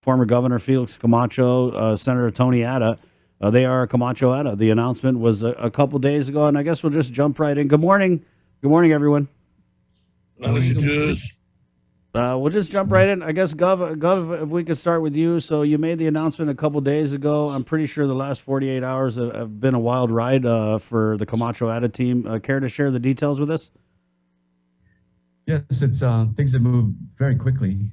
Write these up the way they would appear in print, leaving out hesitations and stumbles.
former Governor Felix Camacho, Senator Tony Ada. They are Camacho Ada. The announcement was a couple days ago, and I guess we'll just jump right in. Good morning. Good morning, everyone. We'll just jump right in. I guess, Gov, if we could start with you. So you made the announcement a couple days ago. I'm pretty sure the last 48 hours have been a wild ride for the Camacho Ada team. Care to share the details with us? Yes, it's things have moved very quickly.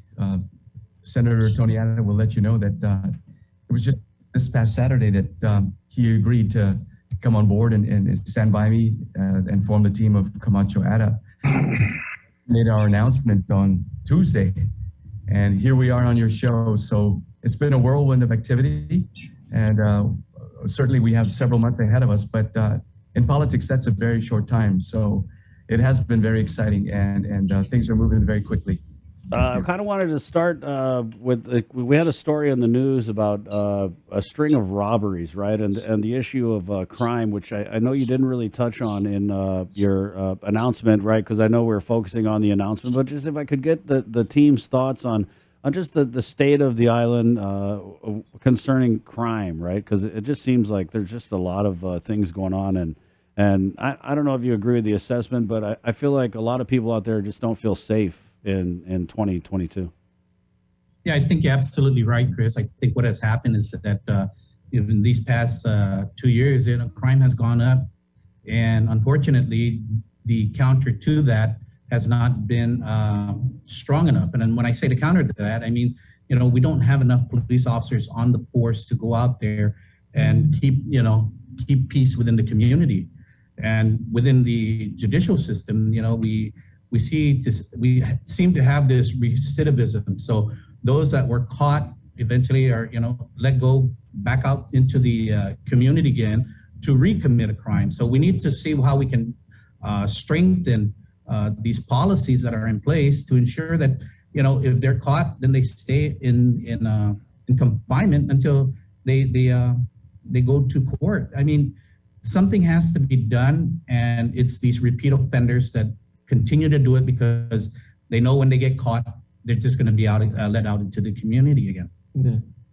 Senator Tony Ada will let you know that it was just this past Saturday that he agreed to come on board and stand by me and form the team of Camacho Ada. Made our announcement on Tuesday, and here we are on your show. So it's been a whirlwind of activity, and certainly we have several months ahead of us, but in politics, that's a very short time. So it has been very exciting, and things are moving very quickly. I kind of wanted to start with we had a story in the news about a string of robberies, right? And the issue of crime, which I know you didn't really touch on in your announcement, right? Because I know we're focusing on the announcement, but just if I could get the team's thoughts on just the state of the island concerning crime, right? Because it just seems like there's just a lot of things going on, and I don't know if you agree with the assessment, but I feel like a lot of people out there just don't feel safe in 2022. Yeah, I think you're absolutely right, Chris. I think what has happened is that in these past 2 years, crime has gone up, and unfortunately, the counter to that has not been strong enough. And then when I say the counter to that, I mean, we don't have enough police officers on the force to go out there and keep peace within the community. And within the judicial system, we seem to have this recidivism. So those that were caught eventually are, let go back out into the community again to recommit a crime. So we need to see how we can strengthen these policies that are in place to ensure that, if they're caught, then they stay in confinement until they go to court. I mean, something has to be done, and it's these repeat offenders that continue to do it because they know when they get caught, they're just going to be let out into the community again.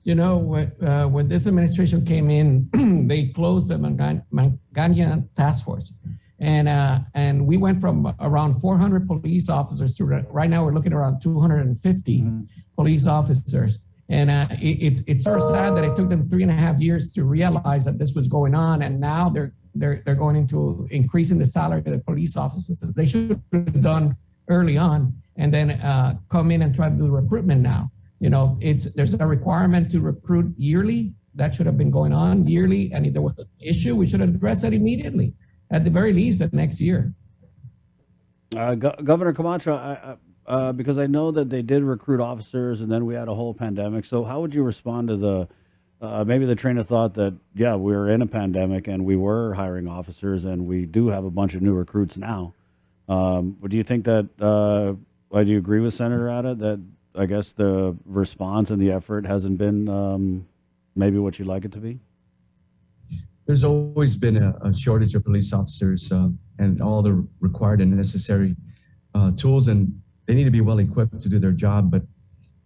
Yeah. When this administration came in, they closed the Magana task force. And we went from around 400 police officers to right now we're looking around 250 police officers. And it's sort of sad that it took them 3.5 years to realize that this was going on. And now they're going into increasing the salary of the police officers that they should have done early on, and then come in and try to do recruitment now. There's a requirement to recruit yearly. That should have been going on yearly. And if there was an issue, we should address it immediately, at the very least, the next year. Governor Camacho, because I know that they did recruit officers, and then we had a whole pandemic. So how would you respond to the maybe the train of thought that, yeah, we were in a pandemic and we were hiring officers and we do have a bunch of new recruits now? But do you think that, do you agree with Senator Ada that I guess the response and the effort hasn't been maybe what you'd like it to be? There's always been a shortage of police officers and all the required and necessary tools, and they need to be well equipped to do their job. But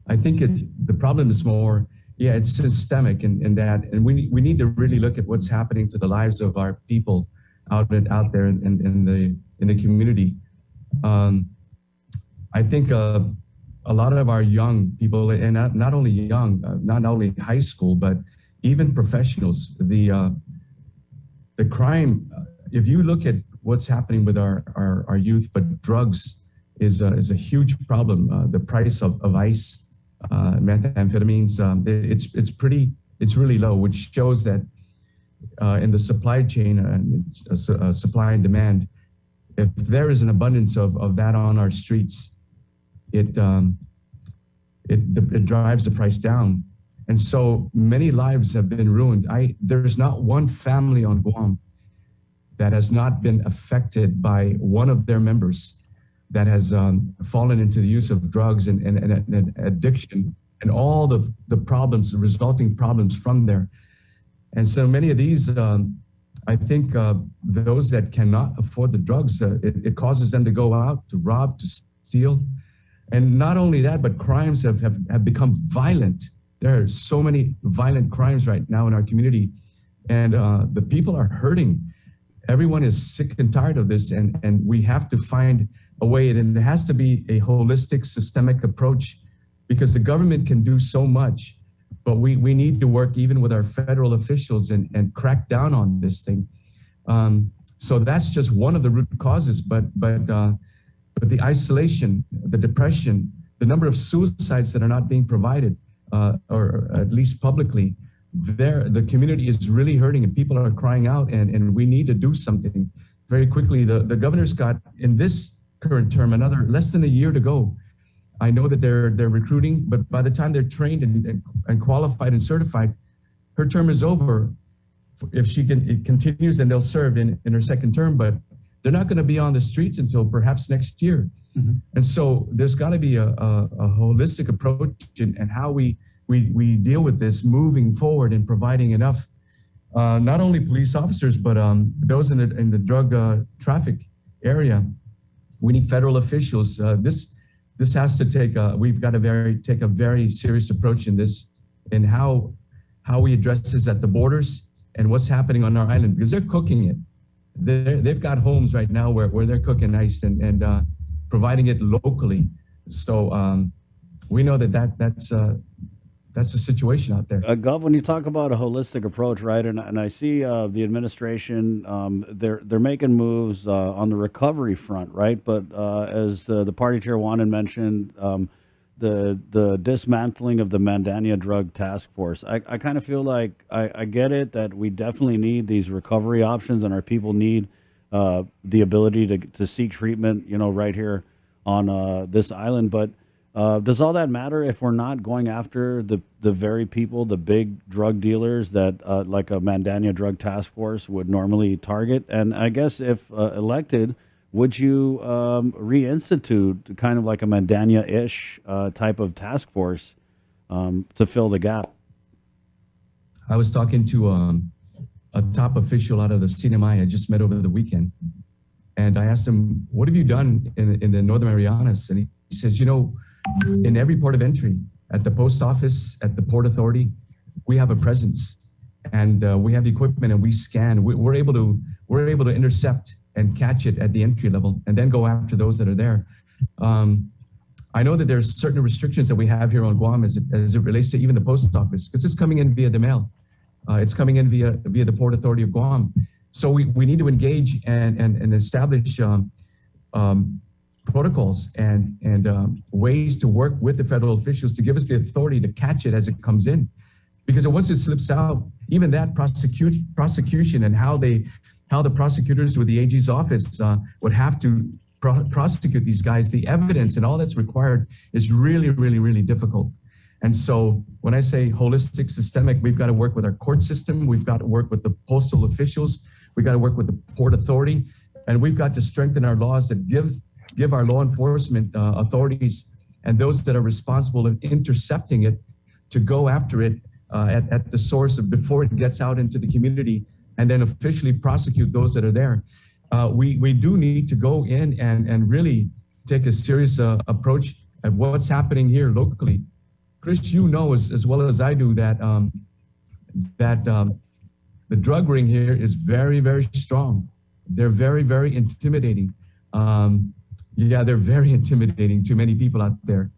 I think the problem is more, it's systemic in that, and we need to really look at what's happening to the lives of our people out there in the community. I think a lot of our young people, and not only young, not only high school, but even professionals, the crime. If you look at what's happening with our youth, but drugs is a huge problem. The price of ice. Methamphetamines, it's really low, which shows that in the supply chain, supply and demand, if there is an abundance of that on our streets, it drives the price down. And so many lives have been ruined. There's not one family on Guam that has not been affected by one of their members that has fallen into the use of drugs and addiction and all the problems, the resulting problems from there. And so many of these, I think those that cannot afford the drugs, it causes them to go out, to rob, to steal. And not only that, but crimes have become violent There are so many violent crimes right now in our community, and the people are hurting. Everyone is sick and tired of this, and we have to find a way, and it has to be a holistic, systemic approach, because the government can do so much, but we need to work even with our federal officials and crack down on this thing. So that's just one of the root causes, but the isolation, the depression, the number of suicides that are not being provided, or at least publicly, the community is really hurting, and people are crying out, and we need to do something very quickly. The governor's got, in this current term, another less than a year to go. I know that they're recruiting, but by the time they're trained and qualified and certified, her term is over. If it continues, then they'll serve in her second term, but they're not going to be on the streets until perhaps next year. Mm-hmm. And so there's got to be a holistic approach and how we deal with this moving forward and providing enough, not only police officers, but those in the drug traffic area. We need federal officials. This has to take, we've got to take a very serious approach in this, and how we address this at the borders and what's happening on our island, because they're cooking it. They've got homes right now where they're cooking ice and providing it locally. So we know that's the situation out there. Gov, when you talk about a holistic approach, right, and I see the administration, they're making moves on the recovery front, right? But as the party chair Juanan mentioned, the dismantling of the Mandania Drug Task Force, I kind of feel like I get it that we definitely need these recovery options, and our people need the ability to seek treatment, right here on this island. But does all that matter if we're not going after the very people, the big drug dealers that like a Mandania Drug Task Force would normally target? And I guess if elected, would you reinstitute kind of like a Mandania-ish type of task force to fill the gap? I was talking to a top official out of the CNMI I just met over the weekend, and I asked him, what have you done in the Northern Marianas? And he says, in every port of entry, at the post office, at the Port Authority, we have a presence, and we have the equipment, and we scan. We're able to intercept and catch it at the entry level, and then go after those that are there. I know that there's certain restrictions that we have here on Guam as it relates to even the post office, because it's coming in via the mail. It's coming in via the Port Authority of Guam. So we need to engage and establish protocols and ways to work with the federal officials to give us the authority to catch it as it comes in. Because once it slips out, even that prosecution and how the prosecutors with the AG's office would have to prosecute these guys, the evidence and all that's required is really, really, really difficult. And so when I say holistic, systemic, we've got to work with our court system, we've got to work with the postal officials, we've got to work with the Port Authority, and we've got to strengthen our laws that give our law enforcement authorities and those that are responsible in intercepting it to go after it at the source before it gets out into the community, and then officially prosecute those that are there. We do need to go in and really take a serious approach at what's happening here locally. Chris, as well as I do that the drug ring here is very, very strong. They're very, very intimidating. They're very intimidating to many people out there.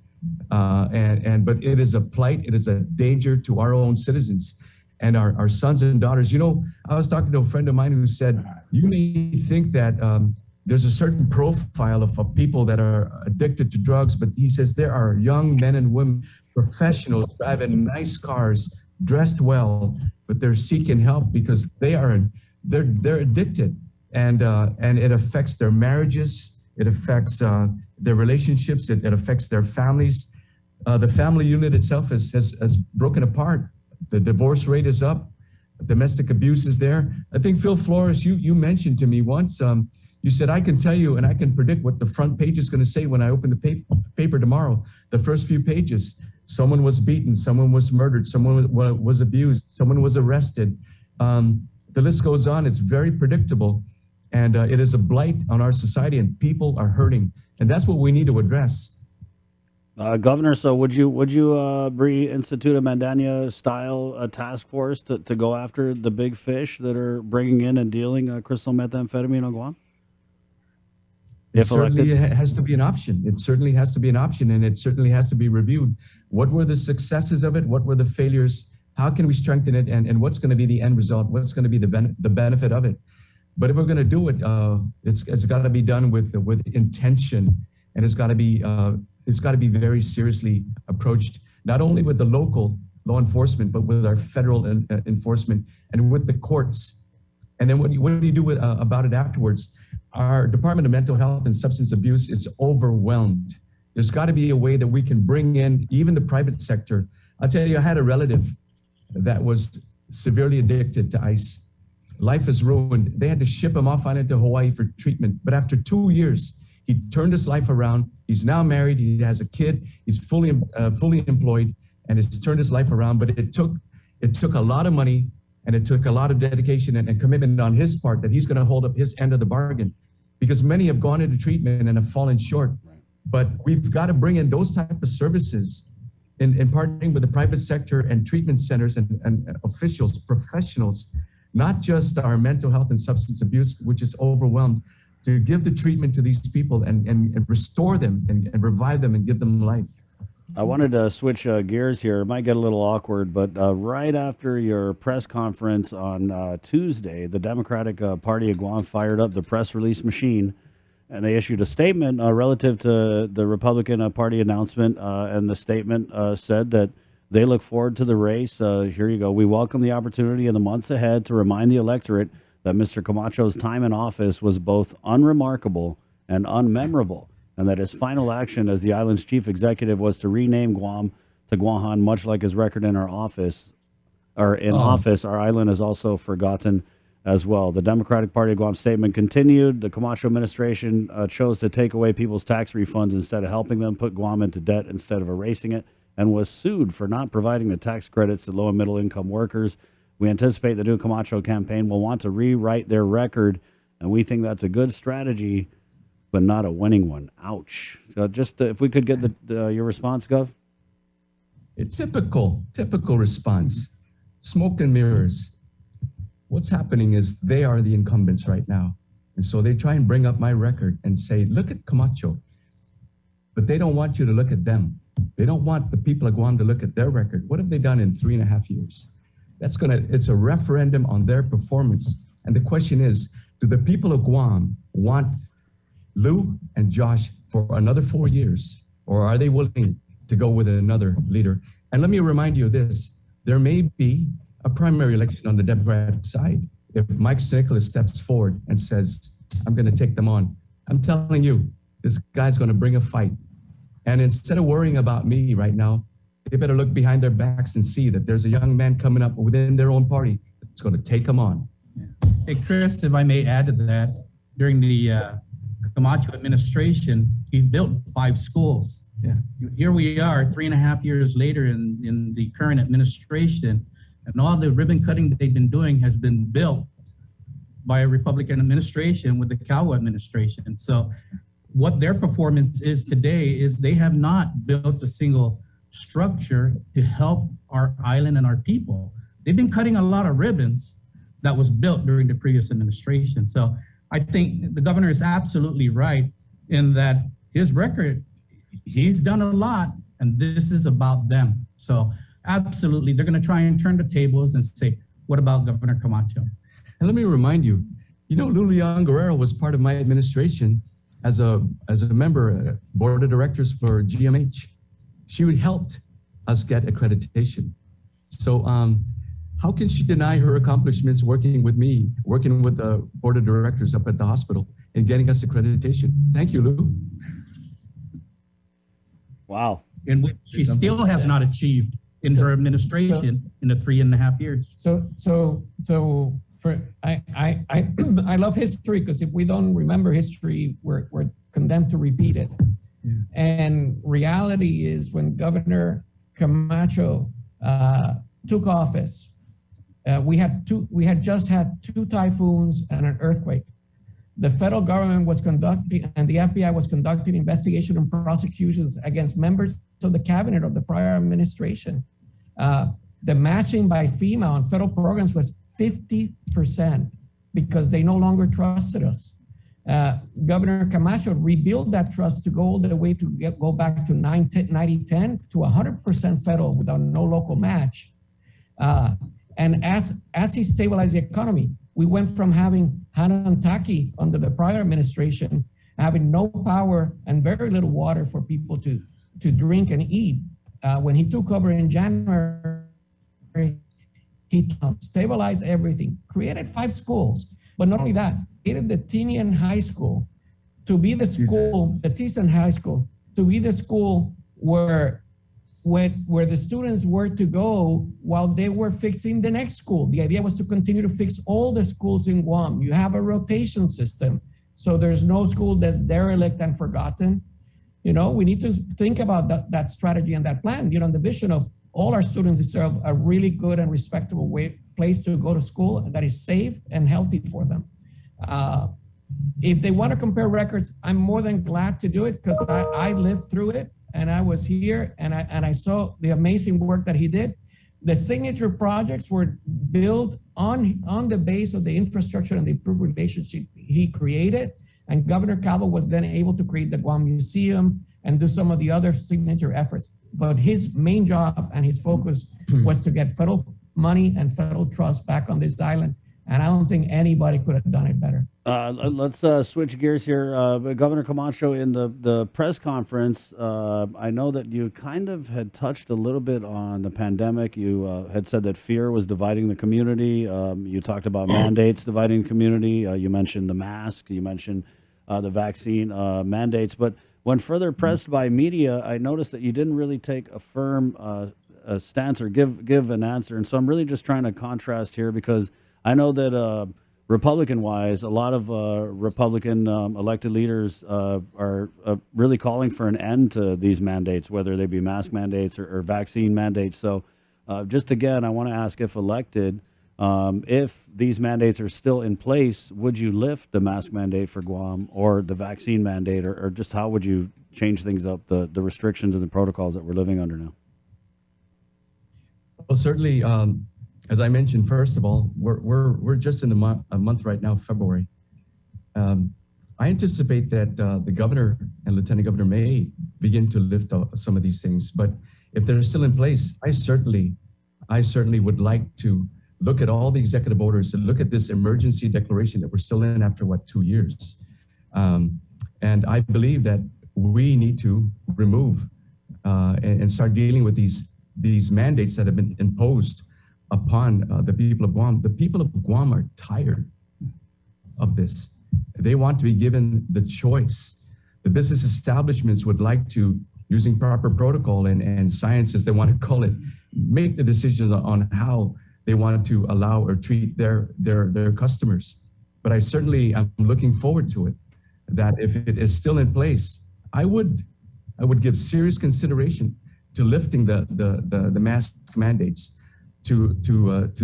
But it is a plight, it is a danger to our own citizens and our sons and daughters. I was talking to a friend of mine who said, you may think that there's a certain profile of people that are addicted to drugs, but he says there are young men and women, professionals driving nice cars, dressed well, but they're seeking help because they're addicted, and it affects their marriages, it affects their relationships, it affects their families. The family unit itself has broken apart. The divorce rate is up. Domestic abuse is there. I think, Phil Flores, you mentioned to me once, you said, I can tell you and I can predict what the front page is going to say when I open the paper tomorrow. The first few pages, someone was beaten, someone was murdered, someone was abused, someone was arrested. The list goes on. It's very predictable. And it is a blight on our society, and people are hurting. And that's what we need to address. Governor, so would you reinstitute a Mandania style task force to go after the big fish that are bringing in and dealing crystal methamphetamine on Guam? It If certainly elected? has to be an option. It certainly has to be an option, and it certainly has to be reviewed. What were the successes of it? What were the failures? How can we strengthen it? And what's going to be the end result? What's going to be the benefit of it? But if we're going to do it, it's got to be done with intention, and it's got to be very seriously approached, not only with the local law enforcement, but with our federal enforcement and with the courts. And then what do you do about it afterwards? Our Department of Mental Health and Substance Abuse is overwhelmed. There's got to be a way that we can bring in even the private sector. I'll tell you, I had a relative that was severely addicted to ice. Life is ruined. They had to ship him off island to Hawaii for treatment. But after 2 years, he turned his life around. He's now married. He has a kid. He's fully employed, and has turned his life around. But it took a lot of money, and it took a lot of dedication and commitment on his part that he's going to hold up his end of the bargain, because many have gone into treatment and have fallen short. But we've got to bring in those type of services in partnering with the private sector and treatment centers and officials, professionals, not just our mental health and substance abuse, which is overwhelmed, to give the treatment to these people and restore them and revive them and give them life. I wanted to switch gears here. It might get a little awkward, but right after your press conference on Tuesday, the Democratic Party of Guam fired up the press release machine, and they issued a statement relative to the Republican Party announcement, and the statement said that they look forward to the race. Here you go. We welcome the opportunity in the months ahead to remind the electorate that Mr. Camacho's time in office was both unremarkable and unmemorable, and that his final action as the island's chief executive was to rename Guam to Guahan, much like his record in office. Our island is also forgotten as well. The Democratic Party of Guam statement continued. The Camacho administration chose to take away people's tax refunds instead of helping them, put Guam into debt instead of erasing it, and was sued for not providing the tax credits to low and middle income workers. We anticipate the new Camacho campaign will want to rewrite their record, and we think that's a good strategy, but not a winning one. Ouch. So just if we could get your response, Gov. A typical response. Smoke and mirrors. What's happening is they are the incumbents right now. And so they try and bring up my record and say, look at Camacho. But they don't want you to look at them. They don't want the people of Guam to look at their record. What have they done in 3.5 years? It's a referendum on their performance. And the question is, do the people of Guam want Lou and Josh for another 4 years? Or are they willing to go with another leader? And let me remind you of this. There may be a primary election on the Democratic side. If Mike Nicholas steps forward and says, I'm going to take them on, I'm telling you, this guy's going to bring a fight. And instead of worrying about me right now, they better look behind their backs and see that there's a young man coming up within their own party that's going to take them on. Hey, Chris, if I may add to that, during the Camacho administration, he built 5 schools. Yeah. Here we are 3.5 years later in the current administration, and all the ribbon cutting that they've been doing has been built by a Republican administration with the Kawa administration. And so what their performance is today is they have not built a single structure to help our island and our people. They've been cutting a lot of ribbons that was built during the previous administration. So I think the governor is absolutely right in that his record, he's done a lot, and this is about them. So absolutely, they're going to try and turn the tables and say, what about Governor Camacho? And let me remind you, Lulian Guerrero was part of my administration as a member, board of directors for GMH. She helped us get accreditation. So how can she deny her accomplishments working with me, working with the board of directors up at the hospital and getting us accreditation? Thank you, Lou. Wow. And what she still has not achieved in her administration in the 3.5 years. I love history, because if we don't remember history, we're condemned to repeat it. Yeah. And reality is, when Governor Camacho took office, we had just had 2 typhoons and an earthquake. the federal government was conducting, and the FBI was conducting investigation and prosecutions against members of the cabinet of the prior administration. The matching by FEMA on federal programs was 50% because they no longer trusted us. Governor Camacho rebuilt that trust to go all the way to go back to 90-10 to 100% federal without no local match. And as he stabilized the economy, we went from having Hanan Taki under the prior administration, having no power and very little water for people to drink and eat. When he took over in January, he stabilized everything, created 5 schools. But not only that, created the Tinian High School to be the school, the Tinian High School, to be the school where the students were to go while they were fixing the next school. The idea was to continue to fix all the schools in Guam. You have a rotation system, so there's no school that's derelict and forgotten. You know, we need to think about that strategy and that plan. You know, the vision of all our students is to have a really good and respectable place to go to school that is safe and healthy for them. If they want to compare records, I'm more than glad to do it because I lived through it and I was here and I saw the amazing work that he did. The signature projects were built on the base of the infrastructure and the improved relationship he created. And Governor Calvo was then able to create the Guam Museum and do some of the other signature efforts. But his main job and his focus was to get federal money and federal trust back on this island. And I don't think anybody could have done it better. Let's switch gears here. Governor Camacho, in the press conference, I know that you kind of had touched a little bit on the pandemic. You had said that fear was dividing the community. You talked about mandates dividing the community. You mentioned the mask. You mentioned the vaccine mandates. But when further pressed by media, I noticed that you didn't really take a firm stance or give an answer. And so I'm really just trying to contrast here because I know that Republican-wise, a lot of Republican elected leaders are really calling for an end to these mandates, whether they be mask mandates or vaccine mandates. So just again, I want to ask, if elected, if these mandates are still in place, would you lift the mask mandate for Guam or the vaccine mandate, or just how would you change things up, the restrictions and the protocols that we're living under now? Well, certainly, as I mentioned, first of all, we're just in a month right now, February. I anticipate that the governor and lieutenant governor may begin to lift some of these things. But if they're still in place, I certainly would like to look at all the executive orders and look at this emergency declaration that we're still in after 2 years. And I believe that we need to remove and start dealing with these mandates that have been imposed upon the people of Guam. The people of Guam are tired of this. They want to be given the choice. The business establishments would like to, using proper protocol and science, as they want to call it, make the decisions on how they want to allow or treat their customers. But I certainly am looking forward to it, that if it is still in place, I would give serious consideration to lifting the mask mandates, to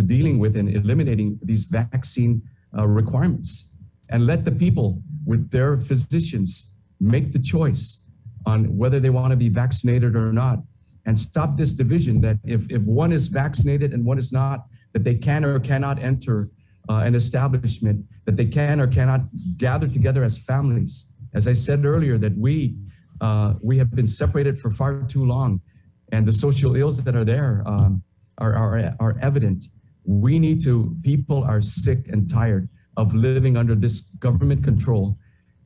dealing with and eliminating these vaccine requirements, and let the people with their physicians make the choice on whether they want to be vaccinated or not, and stop this division that if one is vaccinated and one is not, that they can or cannot enter an establishment, that they can or cannot gather together as families. As I said earlier, that we have been separated for far too long, and the social ills that are there are evident. We need to, people are sick and tired of living under this government control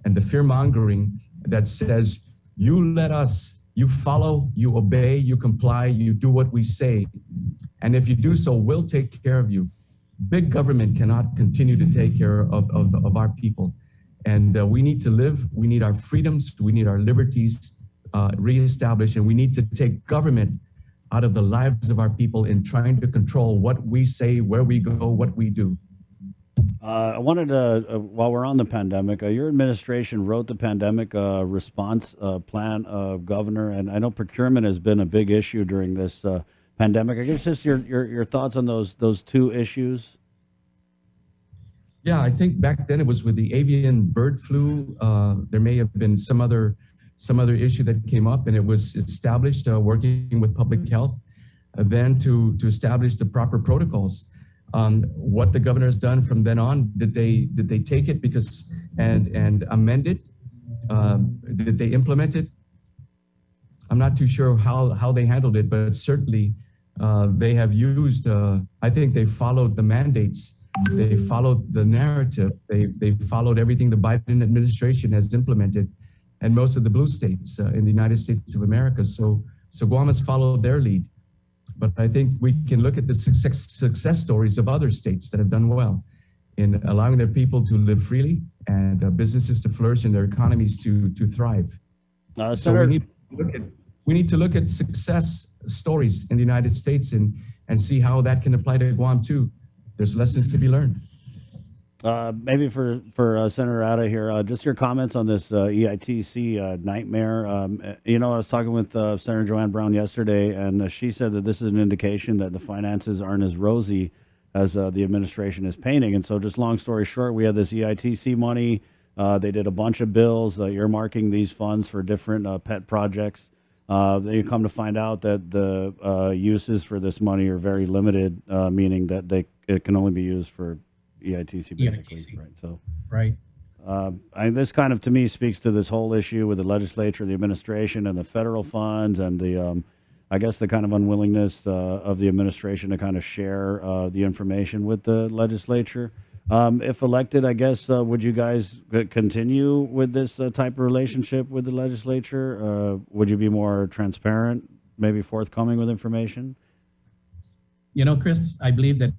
and the fear mongering that says, you let us, you follow, you obey, you comply, you do what we say. And if you do so, we'll take care of you. Big government cannot continue to take care of our people. And we need to live, we need our freedoms, we need our liberties reestablished, and we need to take government out of the lives of our people in trying to control what we say, where we go, what we do. I wanted to, while we're on the pandemic, your administration wrote the pandemic response plan, Governor, and I know procurement has been a big issue during this pandemic. I guess just your thoughts on those two issues. Yeah, I think back then it was with the avian bird flu. There may have been some other issue that came up, and it was established working with public health, then to establish the proper protocols. What the governor has done from then on, did they take it because and amend it? Did they implement it? I'm not too sure how they handled it, but certainly they have used. I think they followed the mandates. They followed the narrative. They followed everything the Biden administration has implemented, and most of the blue states in the United States of America. So Guam has followed their lead. But I think we can look at the success stories of other states that have done well in allowing their people to live freely and businesses to flourish and their economies to thrive. So we need to look at success stories in the United States and see how that can apply to Guam too. There's lessons to be learned. Maybe for Senator Ada here, just your comments on this EITC nightmare. I was talking with Senator Joanne Brown yesterday, and she said that this is an indication that the finances aren't as rosy as the administration is painting. And so just long story short, we had this EITC money. They did a bunch of bills earmarking these funds for different pet projects. Then you come to find out that the uses for this money are very limited, meaning that it can only be used for EITC basically. EITC. Right. So, Right. This kind of to me speaks to this whole issue with the legislature, the administration, and the federal funds, and the I guess the kind of unwillingness of the administration to kind of share the information with the legislature. If elected, I guess would you guys continue with this type of relationship with the legislature? Would you be more transparent, maybe forthcoming with information? Chris, I believe that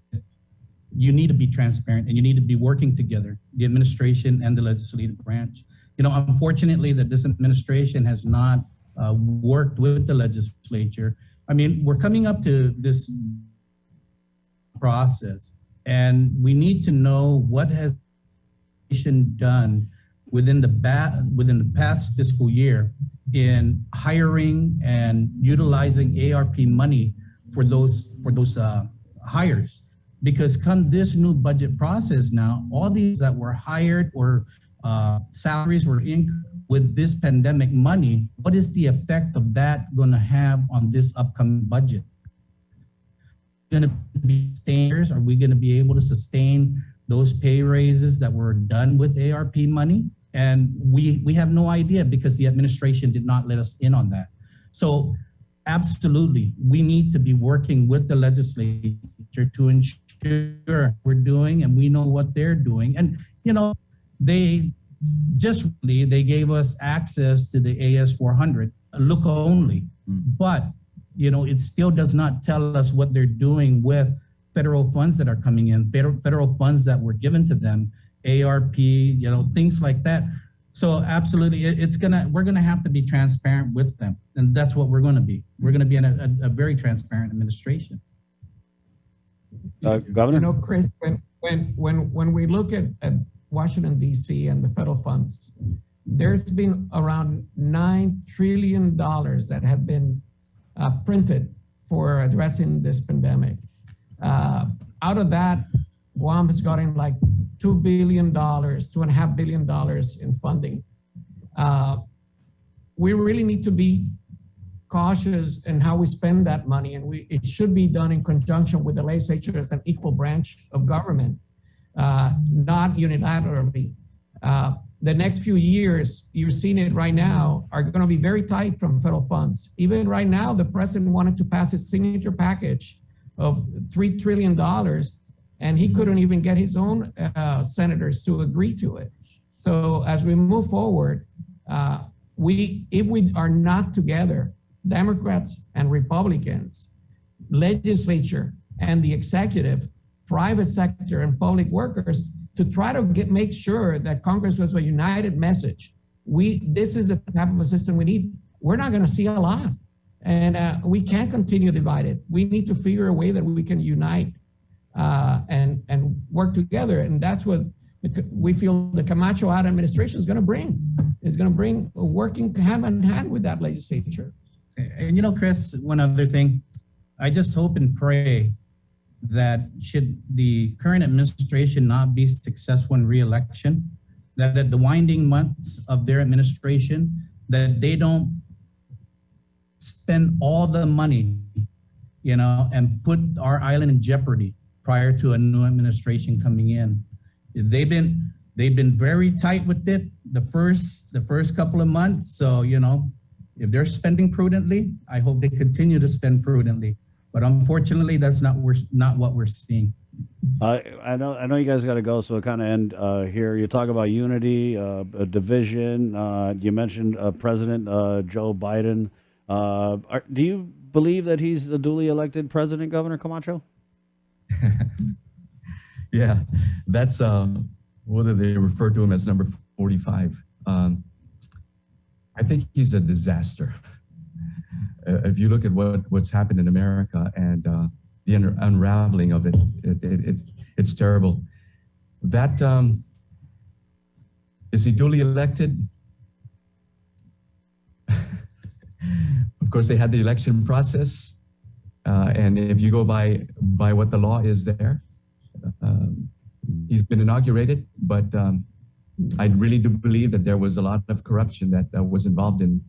you need to be transparent and you need to be working together, the administration and the legislative branch. Unfortunately, that this administration has not worked with the legislature. I mean, we're coming up to this process, and we need to know what has been done within the past fiscal year in hiring and utilizing ARP money for those hires. Because come this new budget process now, all these that were hired or salaries were in with this pandemic money, what is the effect of that going to have on this upcoming budget? Going to be stayers? Are we going to be able to sustain those pay raises that were done with ARP money? And we have no idea because the administration did not let us in on that. So absolutely, we need to be working with the legislature to ensure we're doing and we know what they're doing. And, they gave us access to the AS 400, look only, but, it still does not tell us what they're doing with federal funds that are coming in, federal funds that were given to them, ARP, things like that. So absolutely, we're gonna have to be transparent with them, and that's what we're gonna be. We're gonna be in a very transparent administration. Governor? Chris, when we look at Washington, D.C. and the federal funds, there's been around $9 trillion that have been printed for addressing this pandemic. Out of that, Guam has gotten like $2 billion, $2.5 billion in funding. We really need to be cautious in how we spend that money, and it should be done in conjunction with the legislature as an equal branch of government, not unilaterally. The next few years, you're seeing it right now, are going to be very tight from federal funds. Even right now, the president wanted to pass his signature package of $3 trillion, and he couldn't even get his own senators to agree to it. So as we move forward, if we are not together, Democrats and Republicans, legislature and the executive, private sector and public workers, to try to make sure that Congress was a united message. This is the type of a system we need. We're not going to see a lot, and we can't continue divided. We need to figure a way that we can unite and work together, and that's what we feel the Camacho Ada administration is going to bring. It's going to bring working hand in hand with that legislature. And Chris, one other thing, I just hope and pray that should the current administration not be successful in re-election, that at the winding months of their administration, that they don't spend all the money, and put our island in jeopardy prior to a new administration coming in. They've been very tight with it the first couple of months. So, if they're spending prudently, I hope they continue to spend prudently. But unfortunately, that's not what we're seeing. I know you guys got to go, so we'll kind of end here. You talk about unity, a division. You mentioned President Joe Biden. Do you believe that he's a duly elected president, Governor Camacho? Yeah, that's what do they refer to him as, number 45. I think he's a disaster. If you look at what's happened in America and the unraveling of it, it's terrible. That is he duly elected? Of course, they had the election process, and if you go by what the law is there, he's been inaugurated. But I really do believe that there was a lot of corruption that was involved in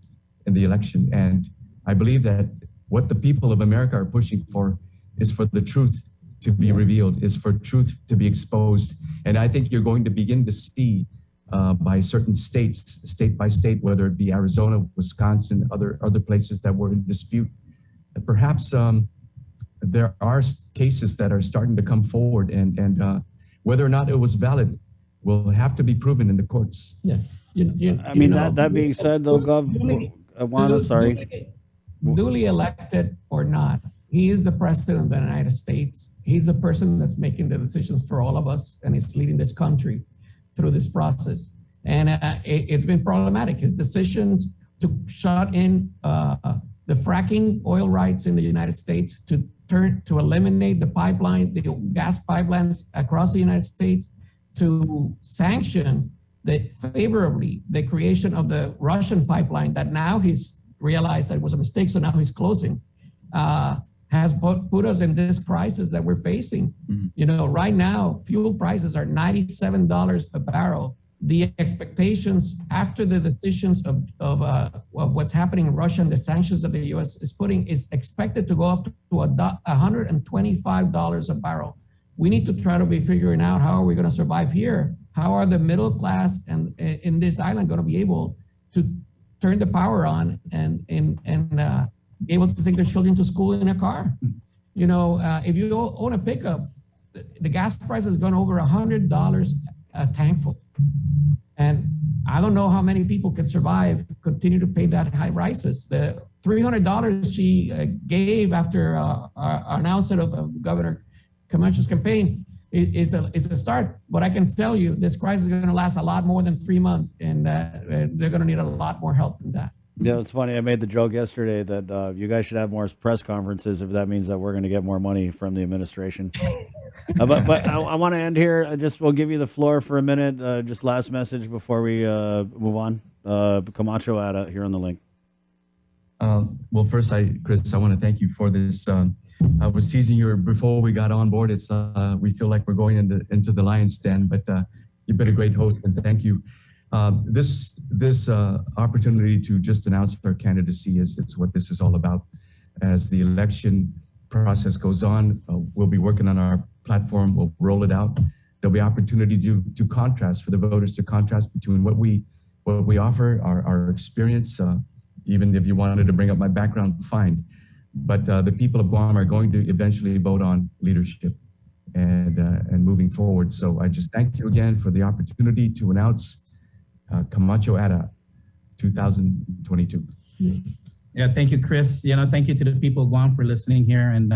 the election, and I believe that what the people of America are pushing for is for the truth to be revealed, is for truth to be exposed. And I think you're going to begin to see by certain states, state by state, whether it be Arizona, Wisconsin, other places that were in dispute, that perhaps there are cases that are starting to come forward, and whether or not it was valid will have to be proven in the courts. Yeah. That being said, though, Gov, Juan, I'm sorry. Duly elected or not, he is the president of the United States. He's the person that's making the decisions for all of us, and he's leading this country through this process. And it's been problematic. His decisions to shut in the fracking oil rights in the United States, to eliminate the gas pipelines across the United States, to sanction favorably the creation of the Russian pipeline that now he's realized that it was a mistake, so now he's closing, has put us in this crisis that we're facing. Mm-hmm. Right now, fuel prices are $97 a barrel. The expectations after the decisions of what's happening in Russia and the sanctions that the U.S. is expected to go up to $125 a barrel. We need to try to be figuring out how are we going to survive here? How are the middle class and in this island going to be able to turn the power on and be able to take their children to school in a car? If you own a pickup, the gas price has gone over $100 a tankful. And I don't know how many people can continue to pay that high prices. The $300 she gave after our announcement of Governor Camacho's campaign is a start. But I can tell you this crisis is going to last a lot more than 3 months, and they're going to need a lot more help than that. Yeah, it's funny. I made the joke yesterday that you guys should have more press conferences if that means that we're going to get more money from the administration. But I want to end here. We'll give you the floor for a minute. Just last message before we move on. Camacho Ada here on the link. Well, first, Chris, I want to thank you for this. I was teasing you before we got on board. It's we feel like we're going into the lion's den, but you've been a great host, and thank you. This opportunity to just announce our candidacy it's what this is all about. As the election process goes on, we'll be working on our platform. We'll roll it out. There'll be opportunity to contrast for the voters, to contrast between what we offer, our experience. Even if you wanted to bring up my background, fine. But the people of Guam are going to eventually vote on leadership and moving forward. So I just thank you again for the opportunity to announce Camacho Ada 2022. Yeah, thank you, Chris. Thank you to the people of Guam for listening here. And,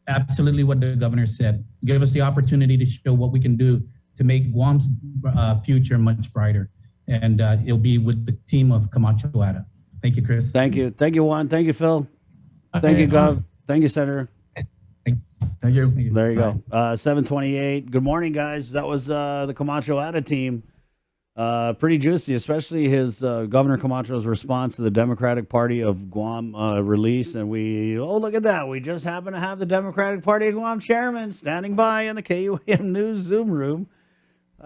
absolutely what the governor said. Give us the opportunity to show what we can do to make Guam's future much brighter. And it'll be with the team of Camacho Ada. Thank you, Chris. Thank you. Thank you, Juan. Thank you, Phil. Thank you, Gov. Thank you, Senator. Thank you. There you go. 728. Good morning, guys. That was the Camacho Ada team. Pretty juicy, especially his Governor Camacho's response to the Democratic Party of Guam release. And look at that. We just happen to have the Democratic Party of Guam chairman standing by in the KUAM News Zoom room.